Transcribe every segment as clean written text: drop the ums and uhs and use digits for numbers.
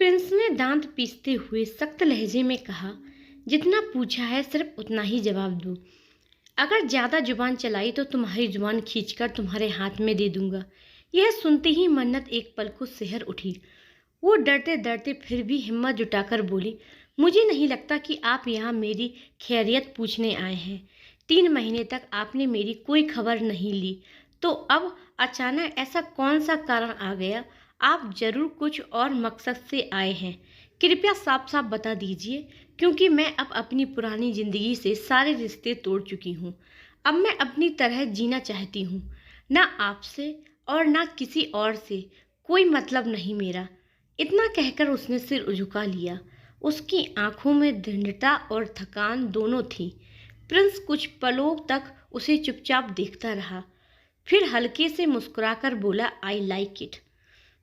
Prince ने दांत पीसते हुए सख्त लहजे में कहा, जितना पूछा है सिर्फ उतना ही जवाब दो। अगर ज्यादा जुबान चलाई तो तुम्हारी जुबान खींचकर तुम्हारे हाथ में दे दूंगा। यह सुनते ही मन्नत एक पल को सिहर उठी। वो डरते डरते फिर भी हिम्मत जुटाकर बोली, मुझे नहीं लगता कि आप यहाँ मेरी खैरियत पूछने आए हैं। 3 महीने तक आपने मेरी कोई खबर नहीं ली, तो अब अचानक ऐसा कौन सा कारण आ गया? आप जरूर कुछ और मकसद से आए हैं। कृपया साफ साफ बता दीजिए, क्योंकि मैं अब अपनी पुरानी जिंदगी से सारे रिश्ते तोड़ चुकी हूँ। अब मैं अपनी तरह जीना चाहती हूँ। ना आपसे और ना किसी और से कोई मतलब नहीं मेरा। इतना कहकर उसने सिर झुका लिया। उसकी आंखों में दृढ़ता और थकान दोनों थी। प्रिंस कुछ पलों तक उसे चुपचाप देखता रहा, फिर हल्के से मुस्कुराकर बोला, आई लाइक इट।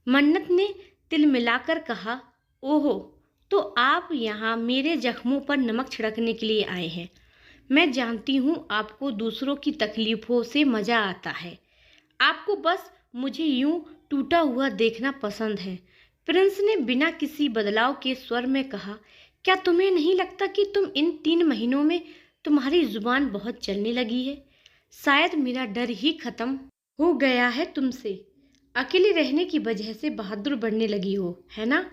मन्नत ने तिल मिलाकर कहा, ओहो, तो आप यहाँ मेरे जख्मों पर नमक छिड़कने के लिए आए हैं। मैं जानती हूँ आपको दूसरों की तकलीफों से मज़ा आता है। आपको बस मुझे यूं टूटा हुआ देखना पसंद है। प्रिंस ने बिना किसी बदलाव के स्वर में कहा, क्या तुम्हें नहीं लगता कि तुम इन 3 महीनों में तुम्हारी जुबान बहुत चलने लगी है? शायद मेरा डर ही खत्म हो गया है तुमसे। अकेले रहने की वजह से बहादुर बनने लगी हो, है ना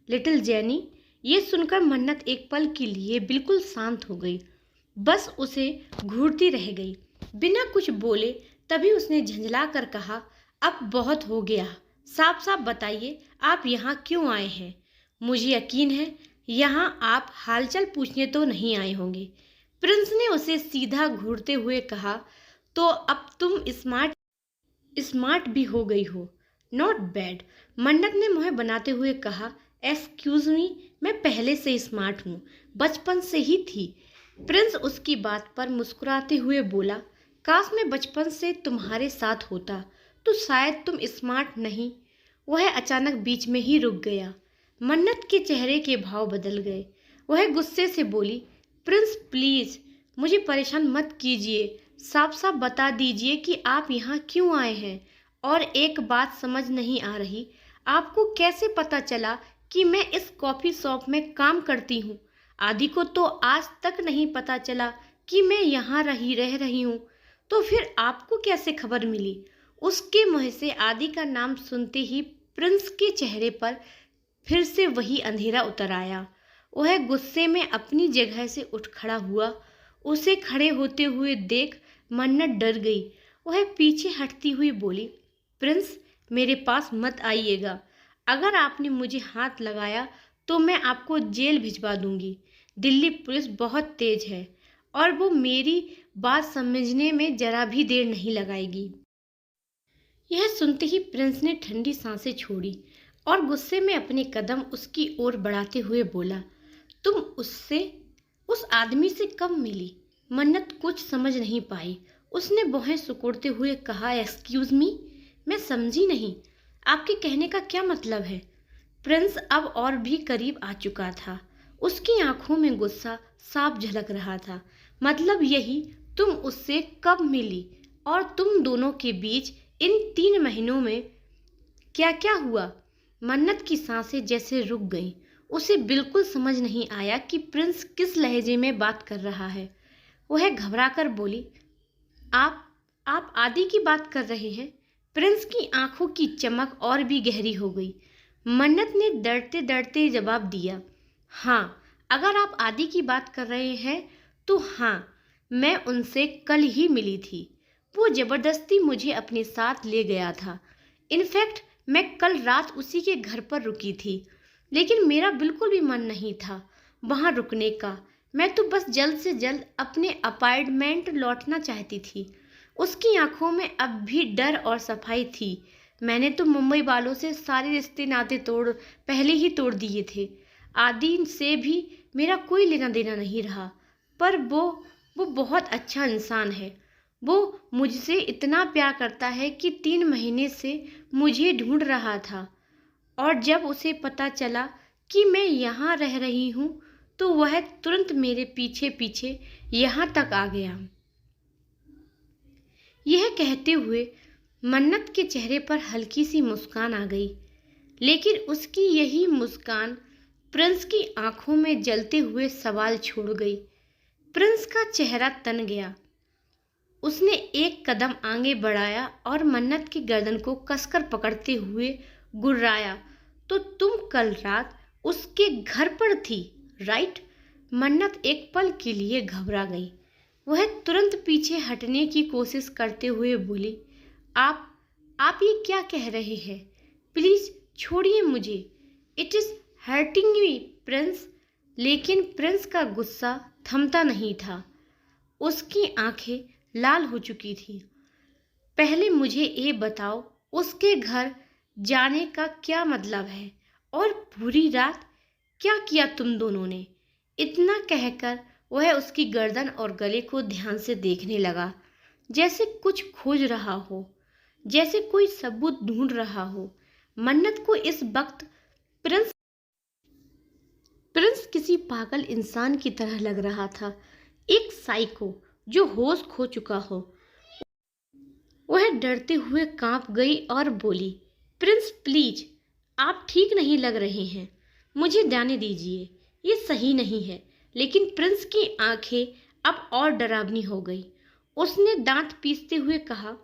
लिटिल जेनी? ये सुनकर मन्नत एक पल के लिए बिल्कुल शांत हो गई, बस उसे घूरती रह गई। बिना कुछ बोले तभी उसने झंझला कर कहा, अब बहुत हो गया। साफ साफ बताइए, आप यहाँ क्यों आए हैं? मुझे यकीन है यहाँ आप हालचाल पूछने तो नहीं आए होंगे। प्रिंस ने उसे सीधा घूरते हुए कहा, तो अब तुम स्मार्ट भी हो गई हो। Not bad. मन्नत ने मुंह बनाते हुए कहा, एक्सक्यूज मी, मैं पहले से स्मार्ट हूँ, बचपन से ही थी। प्रिंस उसकी बात पर मुस्कुराते हुए बोला, काश मैं बचपन से तुम्हारे साथ होता तो शायद तुम स्मार्ट नहीं। वह अचानक बीच में ही रुक गया। मन्नत के चेहरे के भाव बदल गए। वह गुस्से से बोली, प्रिंस प्लीज मुझे परेशान मत कीजिए। साफ साफ बता दीजिए कि आप यहाँ क्यों आए हैं। और एक बात समझ नहीं आ रही, आपको कैसे पता चला कि मैं इस कॉफ़ी शॉप में काम करती हूँ? आदि को तो आज तक नहीं पता चला कि मैं यहाँ रह रही हूँ, तो फिर आपको कैसे खबर मिली? उसके मुंह से आदि का नाम सुनते ही प्रिंस के चेहरे पर फिर से वही अंधेरा उतर आया। वह गुस्से में अपनी जगह से उठ खड़ा हुआ। उसे खड़े होते हुए देख मन्नत डर गई। वह पीछे हटती हुई बोली, प्रिंस मेरे पास मत आइएगा। अगर आपने मुझे हाथ लगाया तो मैं आपको जेल भिजवा दूंगी। दिल्ली पुलिस बहुत तेज है और वो मेरी बात समझने में जरा भी देर नहीं लगाएगी। यह सुनते ही प्रिंस ने ठंडी सांसें छोड़ी और गुस्से में अपने कदम उसकी ओर बढ़ाते हुए बोला, तुम उस आदमी से कब मिली? मन्नत कुछ समझ नहीं पाई। उसने भौहें सिकुड़ते हुए कहा, एक्सक्यूज मी, मैं समझी नहीं, आपके कहने का क्या मतलब है? प्रिंस अब और भी करीब आ चुका था। उसकी आंखों में गुस्सा साफ झलक रहा था। मतलब यही, तुम उससे कब मिली और तुम दोनों के बीच इन 3 महीनों में क्या क्या हुआ? मन्नत की सांसें जैसे रुक गईं। उसे बिल्कुल समझ नहीं आया कि प्रिंस किस लहजे में बात कर रहा है। वह घबराकर बोली, आप आदि की बात कर रहे हैं? प्रिंस की आंखों की चमक और भी गहरी हो गई। मन्नत ने डरते डरते जवाब दिया, हाँ, अगर आप आदि की बात कर रहे हैं तो हाँ, मैं उनसे कल ही मिली थी। वो जबरदस्ती मुझे अपने साथ ले गया था। इनफैक्ट मैं कल रात उसी के घर पर रुकी थी, लेकिन मेरा बिल्कुल भी मन नहीं था वहाँ रुकने का। मैं तो बस जल्द से जल्द अपने अपार्टमेंट लौटना चाहती थी। उसकी आंखों में अब भी डर और सफाई थी। मैंने तो मुंबई वालों से सारे रिश्ते नाते पहले ही तोड़ दिए थे। आदि से भी मेरा कोई लेना देना नहीं रहा, पर वो बहुत अच्छा इंसान है। वो मुझसे इतना प्यार करता है कि 3 महीने से मुझे ढूंढ रहा था, और जब उसे पता चला कि मैं यहाँ रह रही हूँ तो वह तुरंत मेरे पीछे पीछे यहाँ तक आ गया। यह कहते हुए मन्नत के चेहरे पर हल्की सी मुस्कान आ गई, लेकिन उसकी यही मुस्कान प्रिंस की आंखों में जलते हुए सवाल छोड़ गई। प्रिंस का चेहरा तन गया। उसने एक कदम आगे बढ़ाया और मन्नत की गर्दन को कसकर पकड़ते हुए गुर्राया, तो तुम कल रात उसके घर पर थी, राइट? मन्नत एक पल के लिए घबरा गई। वह तुरंत पीछे हटने की कोशिश करते हुए बोली, आप ये क्या कह रहे हैं? प्लीज छोड़िए मुझे। It is hurting me Prince. लेकिन प्रिंस का गुस्सा थमता नहीं था। उसकी आंखें लाल हो चुकी थी। पहले मुझे ये बताओ, उसके घर जाने का क्या मतलब है? और पूरी रात क्या किया तुम दोनों ने? इतना कहकर वह उसकी गर्दन और गले को ध्यान से देखने लगा, जैसे कुछ खोज रहा हो, जैसे कोई सबूत ढूंढ रहा हो। मन्नत को इस वक्त प्रिंस प्रिंस किसी पागल इंसान की तरह लग रहा था, एक साइको जो होश खो चुका हो। वह डरते हुए कांप गई और बोली, प्रिंस प्लीज, आप ठीक नहीं लग रहे हैं, मुझे जाने दीजिए, ये सही नहीं है। लेकिन प्रिंस की आंखें अब और डरावनी हो गई। उसने दांत पीसते हुए कहा,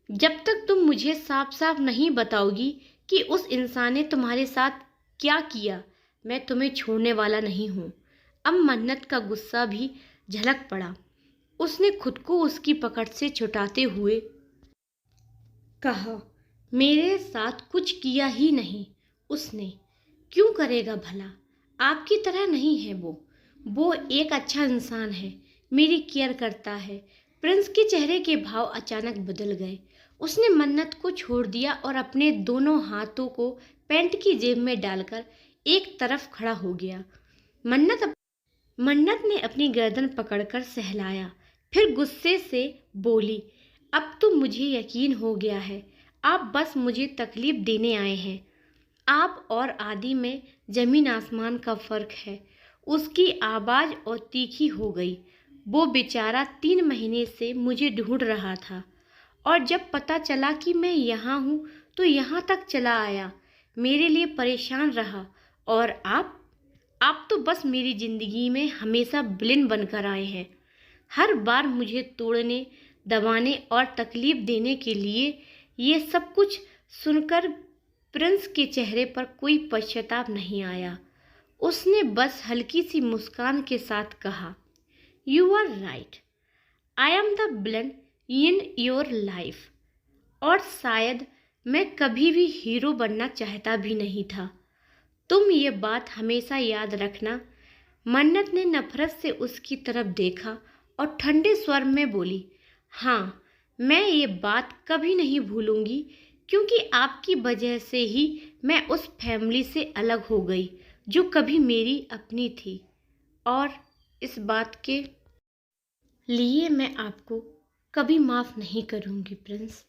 जब तक तुम मुझे साफ साफ नहीं बताओगी कि उस इंसान ने तुम्हारे साथ क्या किया, मैं तुम्हें छोड़ने वाला नहीं हूँ। अब मन्नत का गुस्सा भी झलक पड़ा। उसने खुद को उसकी पकड़ से छुटाते हुए कहा, मेरे साथ कुछ किया ही नहीं उसने, क्यों करेगा भला? आपकी तरह नहीं है वो एक अच्छा इंसान है, मेरी केयर करता है। प्रिंस के चेहरे के भाव अचानक बदल गए। उसने मन्नत को छोड़ दिया और अपने दोनों हाथों को पैंट की जेब में डालकर एक तरफ खड़ा हो गया। मन्नत ने अपनी गर्दन पकड़कर सहलाया, फिर गुस्से से बोली, अब तो मुझे यकीन हो गया है, आप बस मुझे तकलीफ देने आए हैं। आप और आदि में जमीन आसमान का फर्क है। उसकी आवाज़ और तीखी हो गई। वो बेचारा 3 महीने से मुझे ढूंढ रहा था और जब पता चला कि मैं यहाँ हूँ तो यहाँ तक चला आया, मेरे लिए परेशान रहा। और आप तो बस मेरी ज़िंदगी में हमेशा विलेन बनकर आए हैं, हर बार मुझे तोड़ने, दबाने और तकलीफ देने के लिए। ये सब कुछ सुनकर प्रिंस के चेहरे पर कोई पश्चाताप नहीं आया। उसने बस हल्की सी मुस्कान के साथ कहा, you are right, I am the villain in your life. और शायद मैं कभी भी हीरो बनना चाहता भी नहीं था। तुम ये बात हमेशा याद रखना। मन्नत ने नफरत से उसकी तरफ देखा और ठंडे स्वर में बोली, हाँ, मैं ये बात कभी नहीं भूलूंगी, क्योंकि आपकी वजह से ही मैं उस फैमिली से अलग हो गई जो कभी मेरी अपनी थी। और इस बात के लिए मैं आपको कभी माफ़ नहीं करूंगी प्रिंस।